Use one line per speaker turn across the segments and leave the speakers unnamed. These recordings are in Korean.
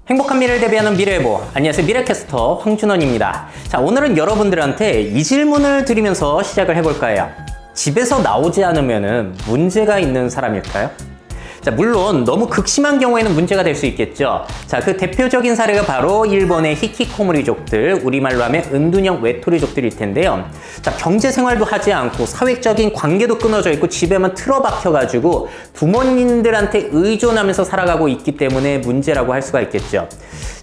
행복한 미래를 대비하는 미래예보. 안녕하세요, 미래캐스터 황준원입니다. 자, 오늘은 여러분들한테 이 질문을 드리면서 시작을 해볼까 해요. 집에서 나오지 않으면 문제가 있는 사람일까요? 자, 물론 너무 극심한 경우에는 문제가 될 수 있겠죠. 자, 그 대표적인 사례가 바로 일본의 히키코모리족들, 우리말로 하면 은둔형 외톨이족들일 텐데요. 자, 경제 생활도 하지 않고 사회적인 관계도 끊어져 있고 집에만 틀어박혀가지고 부모님들한테 의존하면서 살아가고 있기 때문에 문제라고 할 수가 있겠죠.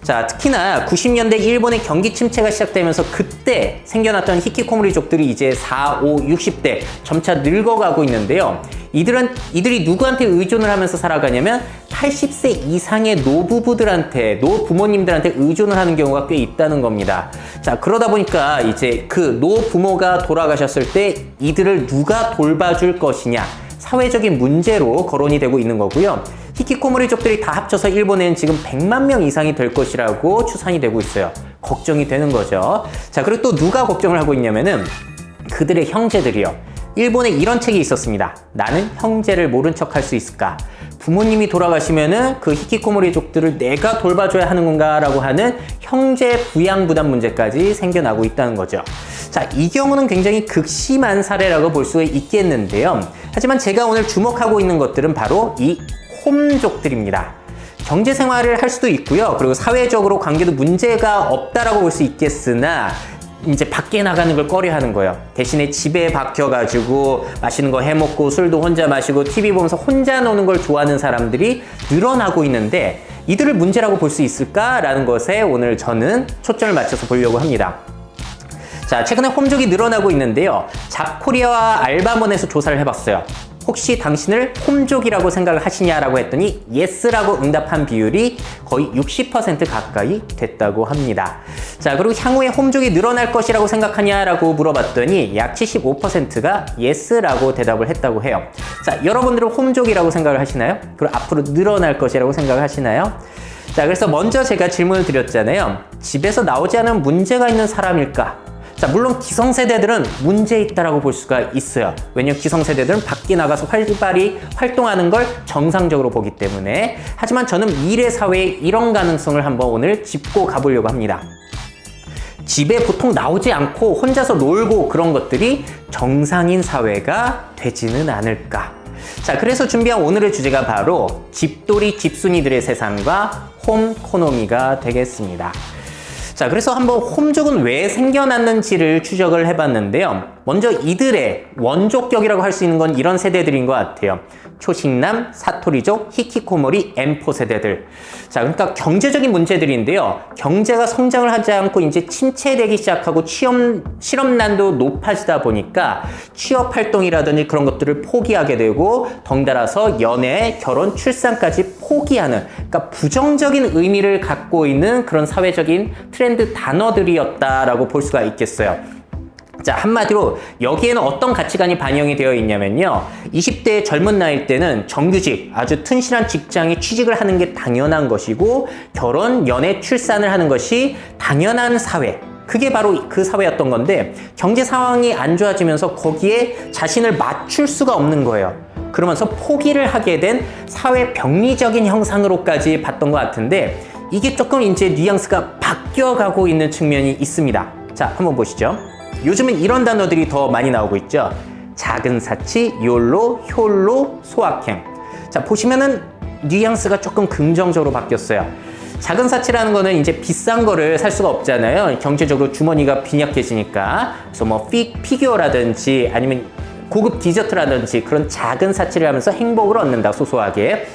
자, 특히나 90년대 일본의 경기 침체가 시작되면서 그때 생겨났던 히키코모리족들이 이제 4, 5, 60대 점차 늙어가고 있는데요. 이들이 누구한테 의존을 하면서 살아가냐면 80세 이상의 노부모님들한테 의존을 하는 경우가 꽤 있다는 겁니다. 자, 그러다 보니까 이제 그 노부모가 돌아가셨을 때 이들을 누가 돌봐줄 것이냐, 사회적인 문제로 거론이 되고 있는 거고요. 히키코모리족들이 다 합쳐서 일본에는 지금 100만 명 이상이 될 것이라고 추산이 되고 있어요. 걱정이 되는 거죠. 자, 그리고 또 누가 걱정을 하고 있냐면은 그들의 형제들이요. 일본에 이런 책이 있었습니다. 나는 형제를 모른 척 할 수 있을까? 부모님이 돌아가시면은 그 히키코모리족들을 내가 돌봐줘야 하는 건가? 라고 하는 형제 부양 부담 문제까지 생겨나고 있다는 거죠. 자, 이 경우는 굉장히 극심한 사례라고 볼 수 있겠는데요. 하지만 제가 오늘 주목하고 있는 것들은 바로 이 홈족들입니다. 경제 생활을 할 수도 있고요. 그리고 사회적으로 관계도 문제가 없다라고 볼 수 있겠으나 이제 밖에 나가는 걸 꺼려하는 거예요. 대신에 집에 박혀가지고 맛있는 거 해먹고 술도 혼자 마시고 TV 보면서 혼자 노는 걸 좋아하는 사람들이 늘어나고 있는데 이들을 문제라고 볼 수 있을까라는 것에 오늘 저는 초점을 맞춰서 보려고 합니다. 자, 최근에 홈족이 늘어나고 있는데요. 잡코리아와 알바몬에서 조사를 해봤어요. 혹시 당신을 홈족이라고 생각을 하시냐라고 했더니 예스라고 응답한 비율이 거의 60% 가까이 됐다고 합니다. 자, 그리고 향후에 홈족이 늘어날 것이라고 생각하냐라고 물어봤더니 약 75%가 예스라고 대답을 했다고 해요. 자, 여러분들은 홈족이라고 생각을 하시나요? 그리고 앞으로 늘어날 것이라고 생각을 하시나요? 자, 그래서 먼저 제가 질문을 드렸잖아요. 집에서 나오지 않은 문제가 있는 사람일까? 자, 물론 기성세대들은 문제 있다라고 볼 수가 있어요. 왜냐면 기성세대들은 밖에 나가서 활발히 활동하는 걸 정상적으로 보기 때문에. 하지만 저는 미래 사회에 이런 가능성을 한번 오늘 짚고 가보려고 합니다. 집에 보통 나오지 않고 혼자서 놀고 그런 것들이 정상인 사회가 되지는 않을까. 자, 그래서 준비한 오늘의 주제가 바로 집돌이 집순이들의 세상과 홈코노미가 되겠습니다. 자, 그래서 한번 홈족은 왜 생겨났는지를 추적을 해봤는데요. 먼저 이들의 원족격이라고 할 수 있는 건 이런 세대들인 것 같아요. 초식남, 사토리족, 히키코모리, 엠포 세대들. 자, 그러니까 경제적인 문제들인데요. 경제가 성장을 하지 않고 이제 침체되기 시작하고 실업난도 높아지다 보니까 취업 활동이라든지 그런 것들을 포기하게 되고 덩달아서 연애, 결혼, 출산까지 포기하는, 그러니까 부정적인 의미를 갖고 있는 그런 사회적인 트렌드 단어들이었다라고 볼 수가 있겠어요. 자, 한마디로 여기에는 어떤 가치관이 반영이 되어 있냐면요. 20대의 젊은 나이일 때는 정규직, 아주 튼실한 직장에 취직을 하는 게 당연한 것이고 결혼, 연애, 출산을 하는 것이 당연한 사회. 그게 바로 그 사회였던 건데 경제 상황이 안 좋아지면서 거기에 자신을 맞출 수가 없는 거예요. 그러면서 포기를 하게 된 사회 병리적인 형상으로까지 봤던 것 같은데 이게 조금 이제 뉘앙스가 바뀌어가고 있는 측면이 있습니다. 자, 한번 보시죠. 요즘은 이런 단어들이 더 많이 나오고 있죠. 작은 사치, 욜로, 욜로, 소확행. 자, 보시면은 뉘앙스가 조금 긍정적으로 바뀌었어요. 작은 사치라는 거는 이제 비싼 거를 살 수가 없잖아요. 경제적으로 주머니가 빈약해지니까. 그래서 뭐 피규어라든지 아니면 고급 디저트라든지 그런 작은 사치를 하면서 행복을 얻는다, 소소하게.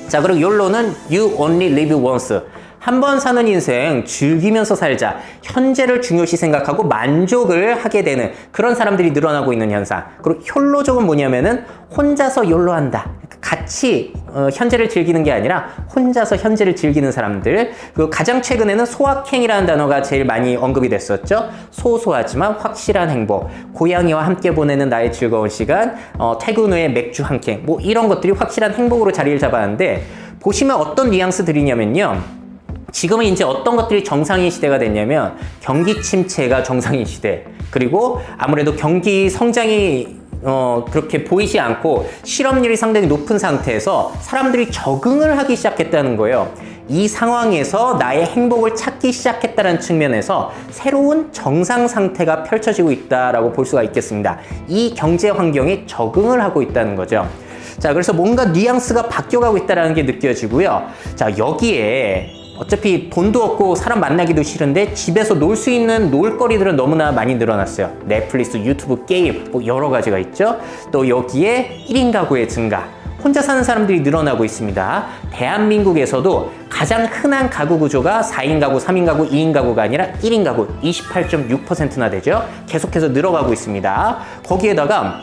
자, 그리고 욜로는 You only live once. 한 번 사는 인생 즐기면서 살자. 현재를 중요시 생각하고 만족을 하게 되는 그런 사람들이 늘어나고 있는 현상. 그리고 욜로족은 뭐냐면은 혼자서 욜로한다. 같이 현재를 즐기는 게 아니라 혼자서 현재를 즐기는 사람들. 그리고 가장 최근에는 소확행이라는 단어가 제일 많이 언급이 됐었죠. 소소하지만 확실한 행복. 고양이와 함께 보내는 나의 즐거운 시간. 퇴근 후에 맥주 한 캔. 뭐 이런 것들이 확실한 행복으로 자리를 잡았는데 보시면 어떤 뉘앙스들이냐면요. 지금은 이제 어떤 것들이 정상인 시대가 됐냐면 경기 침체가 정상인 시대, 그리고 아무래도 경기 성장이 그렇게 보이지 않고 실업률이 상당히 높은 상태에서 사람들이 적응을 하기 시작했다는 거예요. 이 상황에서 나의 행복을 찾기 시작했다는 측면에서 새로운 정상 상태가 펼쳐지고 있다라고 볼 수가 있겠습니다. 이 경제 환경에 적응을 하고 있다는 거죠. 자, 그래서 뭔가 뉘앙스가 바뀌어가고 있다는 게 느껴지고요. 자, 여기에 어차피 돈도 없고 사람 만나기도 싫은데 집에서 놀 수 있는 놀거리들은 너무나 많이 늘어났어요. 넷플릭스, 유튜브, 게임, 뭐 여러 가지가 있죠. 또 여기에 1인 가구의 증가, 혼자 사는 사람들이 늘어나고 있습니다. 대한민국에서도 가장 흔한 가구 구조가 4인 가구, 3인 가구, 2인 가구가 아니라 1인 가구 28.6%나 되죠. 계속해서 늘어가고 있습니다. 거기에다가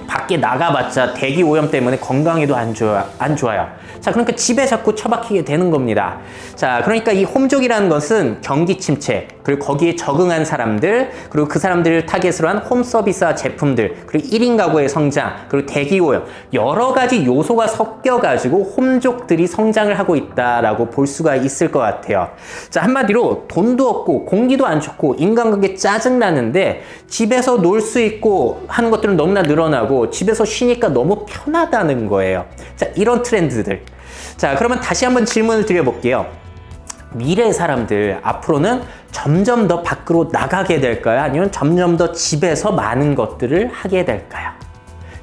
밖에 나가봤자 대기 오염 때문에 건강에도 안 좋아요. 자, 그러니까 집에 자꾸 처박히게 되는 겁니다. 자, 그러니까 이 홈족이라는 것은 경기 침체, 그리고 거기에 적응한 사람들, 그리고 그 사람들을 타겟으로 한 홈 서비스와 제품들, 그리고 1인 가구의 성장, 그리고 대기 오염, 여러 가지 요소가 섞여가지고 홈족들이 성장을 하고 있다라고 볼 수가 있을 것 같아요. 자, 한마디로 돈도 없고 공기도 안 좋고 인간관계 짜증나는데 집에서 놀 수 있고 하는 것들은 너무나 늘어나고 집에서 쉬니까 너무 편하다는 거예요. 자, 이런 트렌드들. 자, 그러면 다시 한번 질문을 드려볼게요. 미래 사람들 앞으로는 점점 더 밖으로 나가게 될까요? 아니면 점점 더 집에서 많은 것들을 하게 될까요?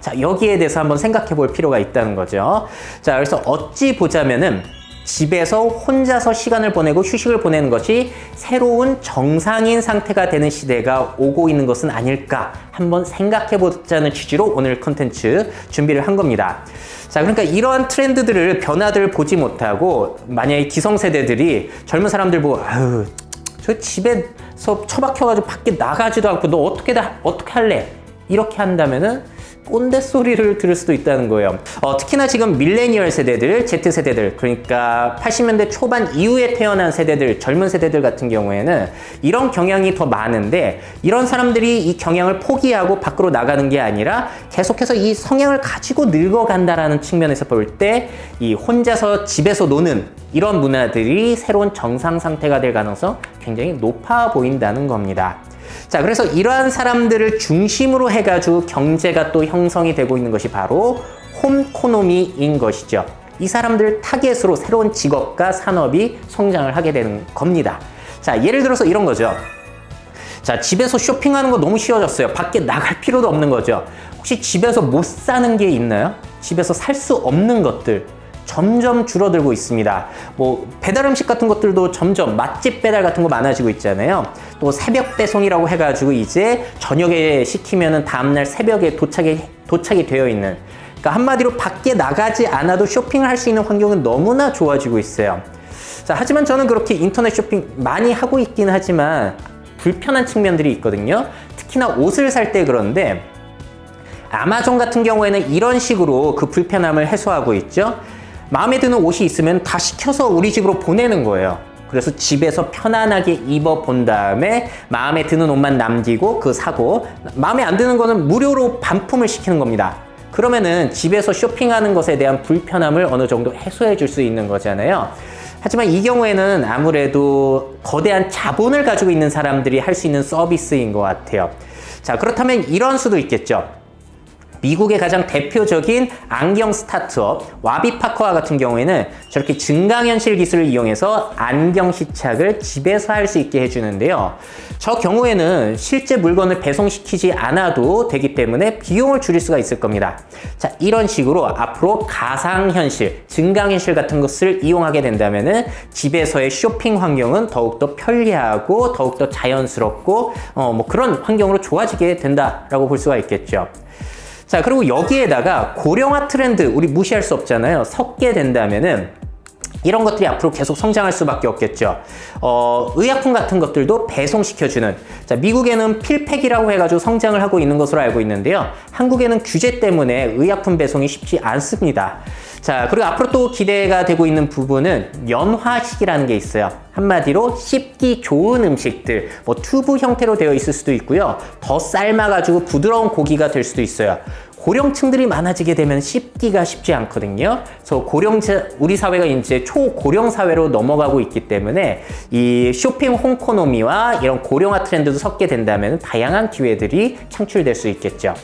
자, 여기에 대해서 한번 생각해 볼 필요가 있다는 거죠. 자, 그래서 어찌 보자면은 집에서 혼자서 시간을 보내고 휴식을 보내는 것이 새로운 정상인 상태가 되는 시대가 오고 있는 것은 아닐까 한번 생각해 보자는 취지로 오늘 컨텐츠 준비를 한 겁니다. 자, 그러니까 이러한 트렌드들을, 변화들을 보지 못하고 만약에 기성세대들이 젊은 사람들 보고 아유, 저 집에서 처박혀가지고 밖에 나가지도 않고 너 어떻게 할래? 이렇게 한다면은 꼰대 소리를 들을 수도 있다는 거예요. 특히나 지금 밀레니얼 세대들, Z세대들, 그러니까 80년대 초반 이후에 태어난 세대들, 젊은 세대들 같은 경우에는 이런 경향이 더 많은데 이런 사람들이 이 경향을 포기하고 밖으로 나가는 게 아니라 계속해서 이 성향을 가지고 늙어간다라는 측면에서 볼 때 이 혼자서 집에서 노는 이런 문화들이 새로운 정상 상태가 될 가능성 굉장히 높아 보인다는 겁니다. 자, 그래서 이러한 사람들을 중심으로 해가지고 경제가 또 형성이 되고 있는 것이 바로 홈코노미인 것이죠. 이 사람들 타겟으로 새로운 직업과 산업이 성장을 하게 되는 겁니다. 자, 예를 들어서 이런 거죠. 자, 집에서 쇼핑하는 거 너무 쉬워졌어요. 밖에 나갈 필요도 없는 거죠. 혹시 집에서 못 사는 게 있나요? 집에서 살 수 없는 것들 점점 줄어들고 있습니다. 뭐 배달 음식 같은 것들도 점점 맛집 배달 같은 거 많아지고 있잖아요. 또 새벽 배송이라고 해가지고 이제 저녁에 시키면은 다음날 새벽에 도착이 되어 있는. 그러니까 한마디로 밖에 나가지 않아도 쇼핑을 할 수 있는 환경은 너무나 좋아지고 있어요. 자, 하지만 저는 그렇게 인터넷 쇼핑 많이 하고 있긴 하지만 불편한 측면들이 있거든요. 특히나 옷을 살 때 그런데 아마존 같은 경우에는 이런 식으로 그 불편함을 해소하고 있죠. 마음에 드는 옷이 있으면 다 시켜서 우리 집으로 보내는 거예요. 그래서 집에서 편안하게 입어본 다음에 마음에 드는 옷만 남기고 사고, 마음에 안 드는 거는 무료로 반품을 시키는 겁니다. 그러면은 집에서 쇼핑하는 것에 대한 불편함을 어느 정도 해소해 줄 수 있는 거잖아요. 하지만 이 경우에는 아무래도 거대한 자본을 가지고 있는 사람들이 할 수 있는 서비스인 것 같아요. 자, 그렇다면 이런 수도 있겠죠. 미국의 가장 대표적인 안경 스타트업 와비파커와 같은 경우에는 저렇게 증강현실 기술을 이용해서 안경 시착을 집에서 할 수 있게 해주는데요. 저 경우에는 실제 물건을 배송시키지 않아도 되기 때문에 비용을 줄일 수가 있을 겁니다. 자, 이런 식으로 앞으로 가상현실, 증강현실 같은 것을 이용하게 된다면은 집에서의 쇼핑 환경은 더욱더 편리하고 더욱더 자연스럽고 뭐 그런 환경으로 좋아지게 된다라고 볼 수가 있겠죠. 자, 그리고 여기에다가 고령화 트렌드, 우리 무시할 수 없잖아요. 섞게 된다면은 이런 것들이 앞으로 계속 성장할 수밖에 없겠죠. 의약품 같은 것들도 배송시켜주는. 자, 미국에는 필팩이라고 해가지고 성장을 하고 있는 것으로 알고 있는데요. 한국에는 규제 때문에 의약품 배송이 쉽지 않습니다. 자, 그리고 앞으로 또 기대가 되고 있는 부분은 연화식이라는 게 있어요. 한마디로 씹기 좋은 음식들, 뭐 튜브 형태로 되어 있을 수도 있고요. 더 삶아가지고 부드러운 고기가 될 수도 있어요. 고령층들이 많아지게 되면 씹기가 쉽지 않거든요. 그래서 우리 사회가 이제 초고령 사회로 넘어가고 있기 때문에 이 쇼핑 홈코노미와 이런 고령화 트렌드도 섞게 된다면 다양한 기회들이 창출될 수 있겠죠.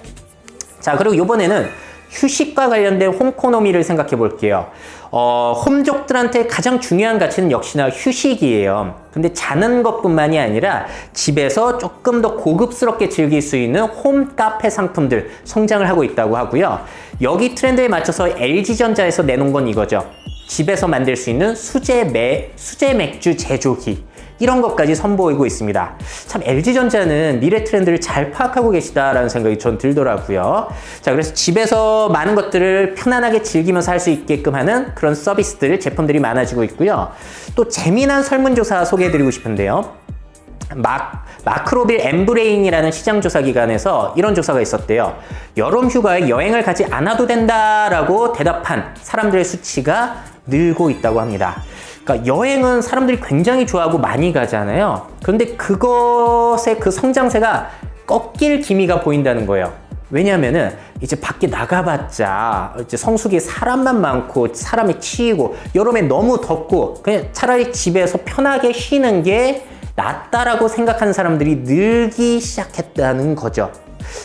자, 그리고 이번에는 휴식과 관련된 홈코노미를 생각해 볼게요. 홈족들한테 가장 중요한 가치는 역시나 휴식이에요. 근데 자는 것뿐만이 아니라 집에서 조금 더 고급스럽게 즐길 수 있는 홈 카페 상품들 성장을 하고 있다고 하고요. 여기 트렌드에 맞춰서 LG전자에서 내놓은 건 이거죠. 집에서 만들 수 있는 수제 맥주 제조기. 이런 것까지 선보이고 있습니다. 참 LG전자는 미래 트렌드를 잘 파악하고 계시다라는 생각이 전 들더라고요. 자, 그래서 집에서 많은 것들을 편안하게 즐기면서 할 수 있게끔 하는 그런 서비스들, 제품들이 많아지고 있고요. 또 재미난 설문조사 소개해드리고 싶은데요. 마크로빌 엠브레인이라는 시장조사 기관에서 이런 조사가 있었대요. 여름 휴가에 여행을 가지 않아도 된다라고 대답한 사람들의 수치가 늘고 있다고 합니다. 그러니까 여행은 사람들이 굉장히 좋아하고 많이 가잖아요. 그런데 그것의 그 성장세가 꺾일 기미가 보인다는 거예요. 왜냐하면은 이제 밖에 나가봤자 이제 성수기에 사람만 많고 사람이 치이고 여름에 너무 덥고 그냥 차라리 집에서 편하게 쉬는 게 낫다라고 생각하는 사람들이 늘기 시작했다는 거죠.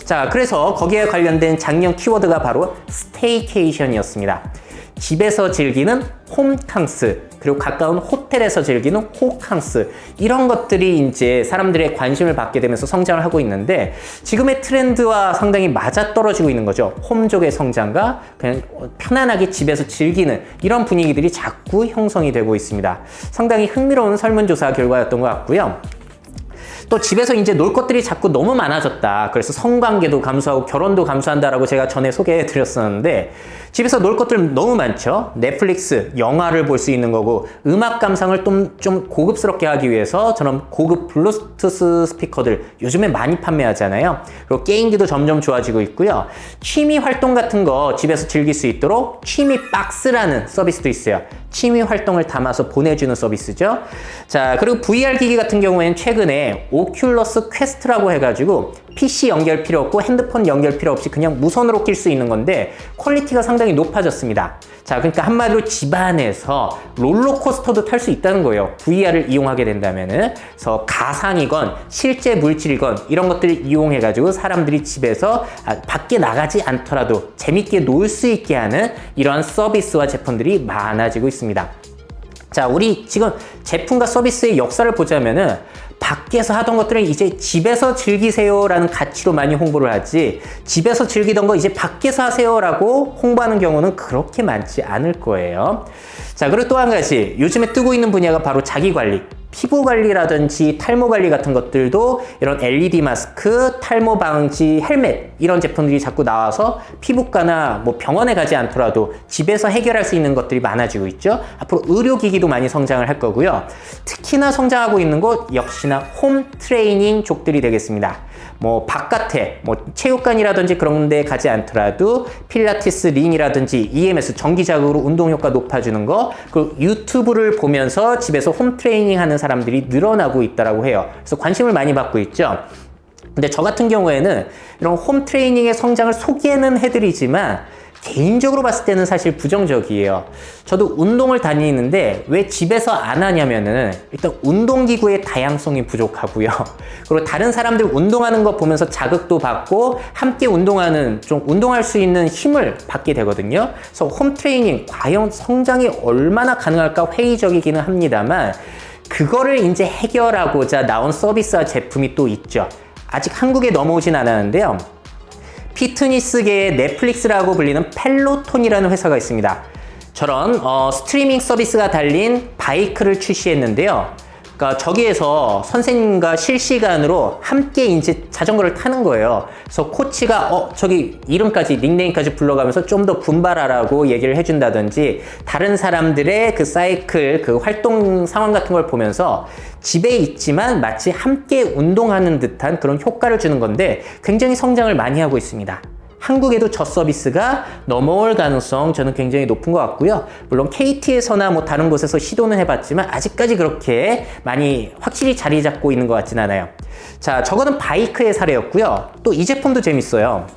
자, 그래서 거기에 관련된 작년 키워드가 바로 스테이케이션이었습니다. 집에서 즐기는 홈캉스, 그리고 가까운 호텔에서 즐기는 호캉스, 이런 것들이 이제 사람들의 관심을 받게 되면서 성장을 하고 있는데 지금의 트렌드와 상당히 맞아떨어지고 있는 거죠. 홈족의 성장과 그냥 편안하게 집에서 즐기는 이런 분위기들이 자꾸 형성이 되고 있습니다. 상당히 흥미로운 설문조사 결과였던 것 같고요. 또 집에서 이제 놀 것들이 자꾸 너무 많아졌다. 그래서 성관계도 감소하고 결혼도 감소한다라고 제가 전에 소개해 드렸었는데 집에서 놀 것들 너무 많죠. 넷플릭스, 영화를 볼 수 있는 거고 음악 감상을 좀 고급스럽게 하기 위해서 저런 고급 블루투스 스피커들 요즘에 많이 판매하잖아요. 그리고 게임기도 점점 좋아지고 있고요. 취미 활동 같은 거 집에서 즐길 수 있도록 취미 박스라는 서비스도 있어요. 취미 활동을 담아서 보내주는 서비스죠. 자, 그리고 VR 기기 같은 경우에는 최근에 오큘러스 퀘스트라고 해가지고 PC 연결 필요 없고 핸드폰 연결 필요 없이 그냥 무선으로 낄 수 있는 건데 퀄리티가 상당히 높아졌습니다. 자, 그러니까 한마디로 집안에서 롤러코스터도 탈 수 있다는 거예요. VR을 이용하게 된다면은. 그래서 가상이건 실제 물질이건 이런 것들을 이용해가지고 사람들이 집에서 밖에 나가지 않더라도 재밌게 놀 수 있게 하는 이러한 서비스와 제품들이 많아지고 있습니다. 자, 우리 지금 제품과 서비스의 역사를 보자면은 밖에서 하던 것들은 이제 집에서 즐기세요라는 가치로 많이 홍보를 하지 집에서 즐기던 거 이제 밖에서 하세요라고 홍보하는 경우는 그렇게 많지 않을 거예요. 자, 그리고 또 한 가지 요즘에 뜨고 있는 분야가 바로 자기관리. 피부 관리라든지 탈모 관리 같은 것들도 이런 LED 마스크, 탈모 방지 헬멧 이런 제품들이 자꾸 나와서 피부과나 뭐 병원에 가지 않더라도 집에서 해결할 수 있는 것들이 많아지고 있죠. 앞으로 의료기기도 많이 성장을 할 거고요. 특히나 성장하고 있는 곳 역시나 홈 트레이닝 족들이 되겠습니다. 뭐 바깥에 뭐 체육관이라든지 그런 데 가지 않더라도 필라테스 링이라든지 EMS 전기 자극으로 운동 효과 높아주는 거, 그리고 유튜브를 보면서 집에서 홈 트레이닝 하는 사람들이 늘어나고 있다라고 해요. 그래서 관심을 많이 받고 있죠. 근데 저 같은 경우에는 이런 홈 트레이닝의 성장을 소개는 해드리지만 개인적으로 봤을 때는 사실 부정적이에요. 저도 운동을 다니는데 왜 집에서 안 하냐면은 일단 운동기구의 다양성이 부족하고요. 그리고 다른 사람들 운동하는 거 보면서 자극도 받고 함께 운동하는 좀 운동할 수 있는 힘을 받게 되거든요. 그래서 홈 트레이닝 과연 성장이 얼마나 가능할까 회의적이기는 합니다만 그거를 이제 해결하고자 나온 서비스와 제품이 또 있죠. 아직 한국에 넘어오진 않았는데요. 피트니스계의 넷플릭스라고 불리는 펠로톤이라는 회사가 있습니다. 저런 스트리밍 서비스가 달린 바이크를 출시했는데요. 그러니까 저기에서 선생님과 실시간으로 함께 이제 자전거를 타는 거예요. 그래서 코치가 저기 이름까지 닉네임까지 불러가면서 좀 더 분발하라고 얘기를 해준다든지 다른 사람들의 그 사이클 그 활동 상황 같은 걸 보면서 집에 있지만 마치 함께 운동하는 듯한 그런 효과를 주는 건데 굉장히 성장을 많이 하고 있습니다. 한국에도 저 서비스가 넘어올 가능성 저는 굉장히 높은 것 같고요. 물론 KT에서나 뭐 다른 곳에서 시도는 해봤지만 아직까지 그렇게 많이 확실히 자리 잡고 있는 것 같진 않아요. 자, 저거는 바이크의 사례였고요. 또 이 제품도 재밌어요.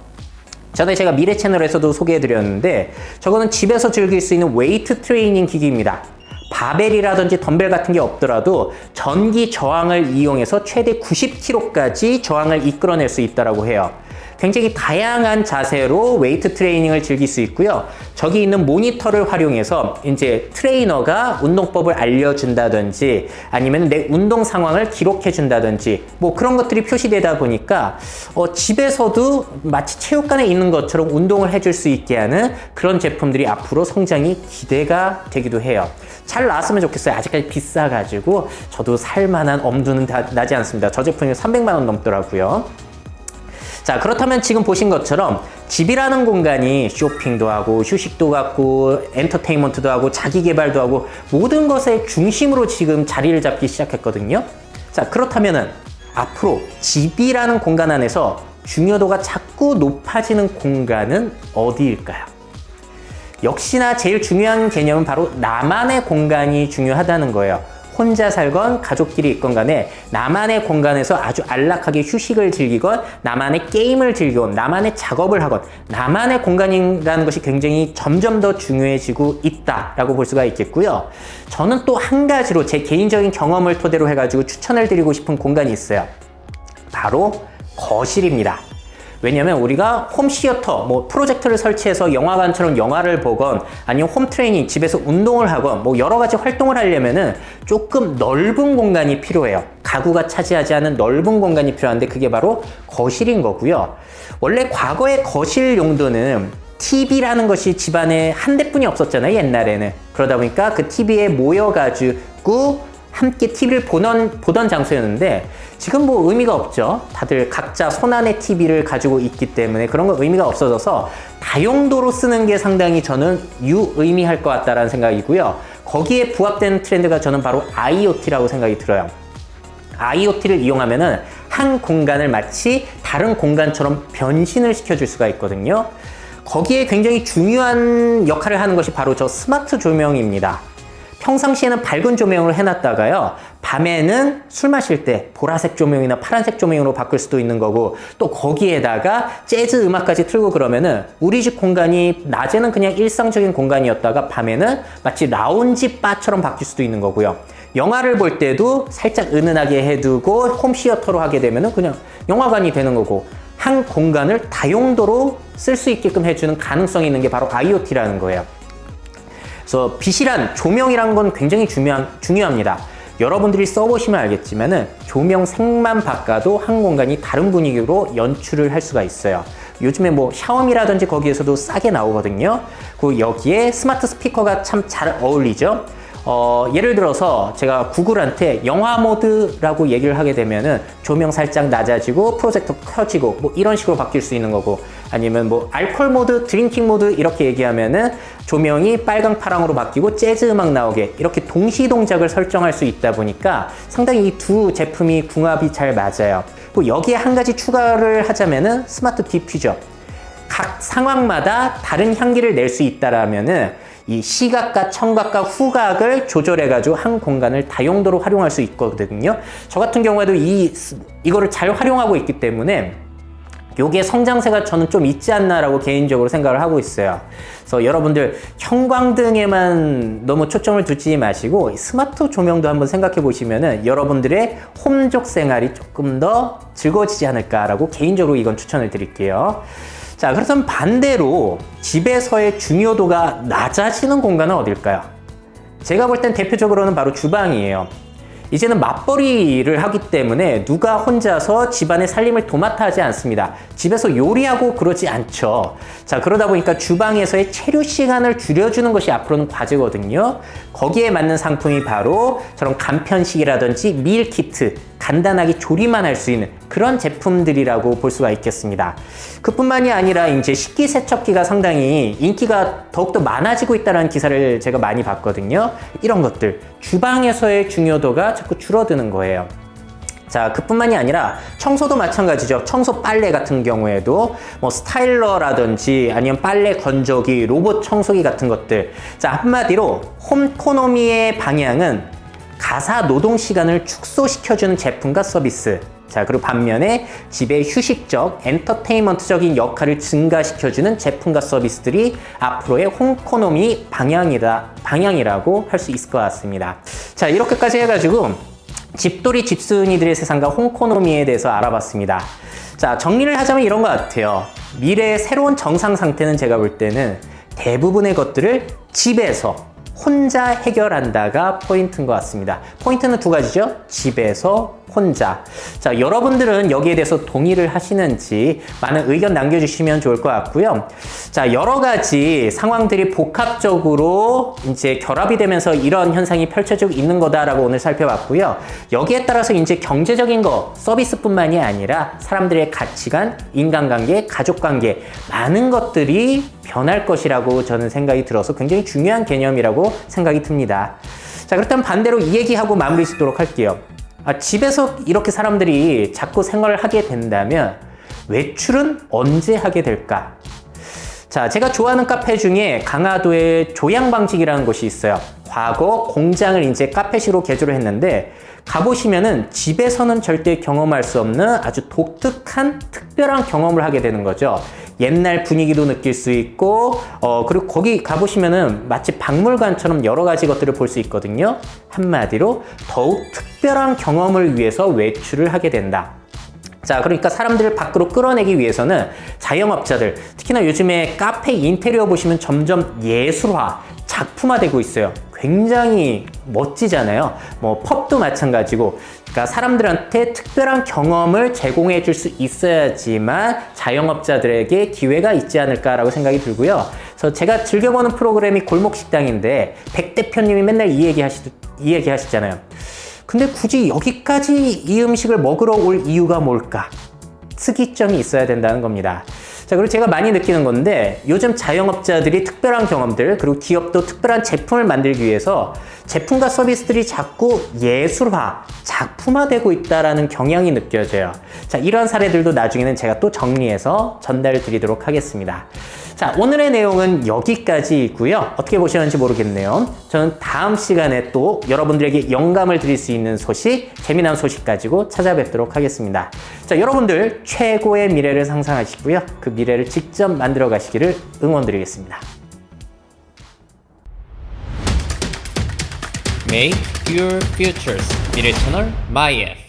전에 제가 미래 채널에서도 소개해드렸는데 저거는 집에서 즐길 수 있는 웨이트 트레이닝 기기입니다. 바벨이라든지 덤벨 같은 게 없더라도 전기 저항을 이용해서 최대 90kg까지 저항을 이끌어낼 수 있다고 해요. 굉장히 다양한 자세로 웨이트 트레이닝을 즐길 수 있고요. 저기 있는 모니터를 활용해서 이제 트레이너가 운동법을 알려준다든지 아니면 내 운동 상황을 기록해준다든지 뭐 그런 것들이 표시되다 보니까 집에서도 마치 체육관에 있는 것처럼 운동을 해줄 수 있게 하는 그런 제품들이 앞으로 성장이 기대가 되기도 해요. 잘 나왔으면 좋겠어요. 아직까지 비싸가지고 저도 살만한 엄두는 나지 않습니다. 저 제품이 300만 원 넘더라고요. 자, 그렇다면 지금 보신 것처럼 집이라는 공간이 쇼핑도 하고 휴식도 갖고 엔터테인먼트도 하고 자기 개발도 하고 모든 것의 중심으로 지금 자리를 잡기 시작했거든요. 자, 그렇다면은 앞으로 집이라는 공간 안에서 중요도가 자꾸 높아지는 공간은 어디일까요? 역시나 제일 중요한 개념은 바로 나만의 공간이 중요하다는 거예요. 혼자 살건 가족끼리 있건 간에 나만의 공간에서 아주 안락하게 휴식을 즐기건 나만의 게임을 즐기건 나만의 작업을 하건 나만의 공간이라는 것이 굉장히 점점 더 중요해지고 있다라고 볼 수가 있겠고요. 저는 또 한 가지로 제 개인적인 경험을 토대로 해가지고 추천을 드리고 싶은 공간이 있어요. 바로 거실입니다. 왜냐면 우리가 홈시어터, 뭐 프로젝터를 설치해서 영화관처럼 영화를 보건 아니면 홈트레이닝, 집에서 운동을 하건 뭐 여러 가지 활동을 하려면은 조금 넓은 공간이 필요해요. 가구가 차지하지 않은 넓은 공간이 필요한데 그게 바로 거실인 거고요. 원래 과거의 거실 용도는 TV라는 것이 집안에 한 대뿐이 없었잖아요, 옛날에는. 그러다 보니까 그 TV에 모여가지고 함께 TV를 보던 장소였는데 지금 뭐 의미가 없죠. 다들 각자 손안의 TV를 가지고 있기 때문에 그런 건 의미가 없어져서 다용도로 쓰는 게 상당히 저는 유의미할 것 같다라는 생각이고요. 거기에 부합되는 트렌드가 저는 바로 IoT라고 생각이 들어요. IoT를 이용하면은 한 공간을 마치 다른 공간처럼 변신을 시켜줄 수가 있거든요. 거기에 굉장히 중요한 역할을 하는 것이 바로 저 스마트 조명입니다. 평상시에는 밝은 조명을 해놨다가요, 밤에는 술 마실 때 보라색 조명이나 파란색 조명으로 바꿀 수도 있는 거고, 또 거기에다가 재즈 음악까지 틀고 그러면은 우리 집 공간이 낮에는 그냥 일상적인 공간이었다가 밤에는 마치 라운지 바처럼 바뀔 수도 있는 거고요. 영화를 볼 때도 살짝 은은하게 해두고 홈시어터로 하게 되면은 그냥 영화관이 되는 거고, 한 공간을 다용도로 쓸 수 있게끔 해주는 가능성이 있는 게 바로 IoT라는 거예요. 그래서 빛이란, 조명이란 건 굉장히 중요합니다. 여러분들이 써보시면 알겠지만은 조명색만 바꿔도 한 공간이 다른 분위기로 연출을 할 수가 있어요. 요즘에 뭐 샤오미라든지 거기에서도 싸게 나오거든요. 그 여기에 스마트 스피커가 참 잘 어울리죠. 예를 들어서 제가 구글한테 영화 모드라고 얘기를 하게 되면은 조명 살짝 낮아지고 프로젝터 켜지고 뭐 이런 식으로 바뀔 수 있는 거고, 아니면 뭐 알코올 모드, 드링킹 모드 이렇게 얘기하면은 조명이 빨강 파랑으로 바뀌고 재즈 음악 나오게 이렇게 동시 동작을 설정할 수 있다 보니까 상당히 이 두 제품이 궁합이 잘 맞아요. 그리고 여기에 한 가지 추가를 하자면은 스마트 디퓨저. 각 상황마다 다른 향기를 낼 수 있다라면은 이 시각과 청각과 후각을 조절해가지고 한 공간을 다용도로 활용할 수 있거든요. 저 같은 경우에도 이거를 잘 활용하고 있기 때문에 요게 성장세가 저는 좀 있지 않나라고 개인적으로 생각을 하고 있어요. 그래서 여러분들 형광등에만 너무 초점을 두지 마시고 스마트 조명도 한번 생각해 보시면은 여러분들의 홈족 생활이 조금 더 즐거워지지 않을까라고 개인적으로 이건 추천을 드릴게요. 자, 그렇다면 반대로 집에서의 중요도가 낮아지는 공간은 어딜까요? 제가 볼 땐 대표적으로는 바로 주방이에요. 이제는 맞벌이를 하기 때문에 누가 혼자서 집안의 살림을 도맡아 하지 않습니다. 집에서 요리하고 그러지 않죠. 자, 그러다 보니까 주방에서의 체류 시간을 줄여주는 것이 앞으로는 과제거든요. 거기에 맞는 상품이 바로 저런 간편식이라든지 밀키트, 간단하게 조리만 할 수 있는 그런 제품들이라고 볼 수가 있겠습니다. 그뿐만이 아니라 이제 식기세척기가 상당히 인기가 더욱더 많아지고 있다는 기사를 제가 많이 봤거든요. 이런 것들, 주방에서의 중요도가 자꾸 줄어드는 거예요. 자, 그뿐만이 아니라 청소도 마찬가지죠. 청소 빨래 같은 경우에도 뭐 스타일러라든지 아니면 빨래 건조기, 로봇 청소기 같은 것들. 자, 한마디로 홈코노미의 방향은 가사 노동 시간을 축소시켜주는 제품과 서비스. 자, 그리고 반면에 집의 휴식적, 엔터테인먼트적인 역할을 증가시켜주는 제품과 서비스들이 앞으로의 홈코노미 방향이라고 할 수 있을 것 같습니다. 자, 이렇게까지 해가지고 집돌이 집순이들의 세상과 홍코노미에 대해서 알아봤습니다. 자, 정리를 하자면 이런 것 같아요. 미래의 새로운 정상 상태는 제가 볼 때는 대부분의 것들을 집에서 혼자 해결한다가 포인트인 것 같습니다. 포인트는 두 가지죠. 집에서 혼자. 자, 여러분들은 여기에 대해서 동의를 하시는지 많은 의견 남겨주시면 좋을 것 같고요. 자, 여러 가지 상황들이 복합적으로 이제 결합이 되면서 이런 현상이 펼쳐지고 있는 거다라고 오늘 살펴봤고요. 여기에 따라서 이제 경제적인 거, 서비스뿐만이 아니라 사람들의 가치관, 인간관계, 가족관계, 많은 것들이 변할 것이라고 저는 생각이 들어서 굉장히 중요한 개념이라고 생각이 듭니다. 자, 그렇다면 반대로 이 얘기하고 마무리 짓도록 할게요. 집에서 이렇게 사람들이 자꾸 생활을 하게 된다면 외출은 언제 하게 될까? 자, 제가 좋아하는 카페 중에 강화도에 조양방직이라는 곳이 있어요. 과거 공장을 이제 카페시로 개조를 했는데 가보시면은 집에서는 절대 경험할 수 없는 아주 독특한 특별한 경험을 하게 되는 거죠. 옛날 분위기도 느낄 수 있고 그리고 거기 가보시면은 마치 박물관처럼 여러 가지 것들을 볼 수 있거든요. 한마디로 더욱 특별한 경험을 위해서 외출을 하게 된다. 자, 그러니까 사람들을 밖으로 끌어내기 위해서는 자영업자들, 특히나 요즘에 카페 인테리어 보시면 점점 예술화, 작품화되고 있어요. 굉장히 멋지잖아요. 뭐 펍도 마찬가지고, 그러니까 사람들한테 특별한 경험을 제공해 줄 수 있어야지만 자영업자들에게 기회가 있지 않을까라고 생각이 들고요. 그래서 제가 즐겨보는 프로그램이 골목식당인데 백 대표님이 맨날 이 얘기 하시잖아요. 근데 굳이 여기까지 이 음식을 먹으러 올 이유가 뭘까? 특이점이 있어야 된다는 겁니다. 자, 그리고 제가 많이 느끼는 건데 요즘 자영업자들이 특별한 경험들, 그리고 기업도 특별한 제품을 만들기 위해서 제품과 서비스들이 자꾸 예술화, 작품화되고 있다는 경향이 느껴져요. 자, 이런 사례들도 나중에는 제가 또 정리해서 전달 드리도록 하겠습니다. 자, 오늘의 내용은 여기까지이고요. 어떻게 보셨는지 모르겠네요. 저는 다음 시간에 또 여러분들에게 영감을 드릴 수 있는 소식, 재미난 소식 가지고 찾아뵙도록 하겠습니다. 자, 여러분들 최고의 미래를 상상하시고요. 그 미래를 직접 만들어 가시기를 응원드리겠습니다. Make your futures. 미래 채널 MyF.